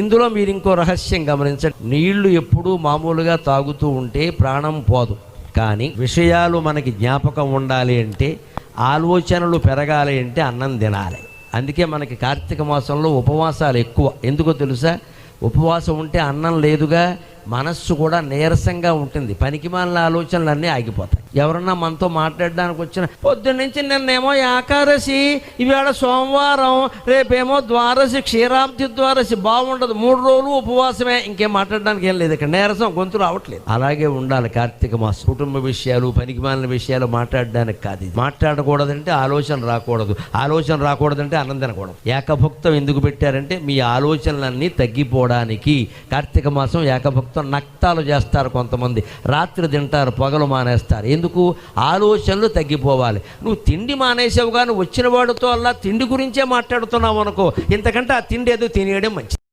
ఇందులో మీరు ఇంకో రహస్యం గమనించండి. నీళ్లు ఎప్పుడూ మామూలుగా తాగుతూ ఉంటే ప్రాణం పోదు, కానీ విషయాలు మనకి జ్ఞాపకం ఉండాలి అంటే, ఆలోచనలు పెరగాలి అంటే అన్నం తినాలి. అందుకే మనకి కార్తీక మాసంలో ఉపవాసాలు ఎక్కువ. ఎందుకో తెలుసా? ఉపవాసం ఉంటే అన్నం లేదుగా, మనస్సు కూడా నీరసంగా ఉంటుంది, పనికిమాలిన ఆలోచనలన్నీ ఆగిపోతాయి. ఎవరన్నా మనతో మాట్లాడడానికి వచ్చిన, పొద్దున్నుంచి నిన్నేమో ఏకాదశి, ఇవాళ సోమవారం, రేపేమో ద్వాదశి, క్షీరాబ్ది ద్వాదశి, బాగుండదు, 3 రోజులు ఉపవాసమే, ఇంకేం మాట్లాడడానికి ఏం లేదు, ఇక్కడ నీరసం, గొంతు రావట్లేదు. అలాగే ఉండాలి కార్తీక మాసం. కుటుంబ విషయాలు, పనికిమాలిన విషయాలు మాట్లాడడానికి కాదు. ఇది మాట్లాడకూడదంటే ఆలోచన రాకూడదు, ఆలోచన రాకూడదంటే అన్నం తినకూడదు. ఏకభుక్తం ఎందుకు పెట్టారంటే మీ ఆలోచనలన్నీ తగ్గిపోవడానికి. కార్తీక మాసం ఏకభుక్తం నక్తాలు చేస్తారు కొంతమంది, రాత్రి తింటారు, పగలు మానేస్తారు. ఎందుకు? ఆలోచనలు తగ్గిపోవాలి. నువ్వు తిండి మానేసావు కానీ వచ్చిన వాడితో అలా తిండి గురించే మాట్లాడుతున్నావు అనుకో, ఇంతకంటే ఆ తిండి ఏదో తినేయడం మంచిది.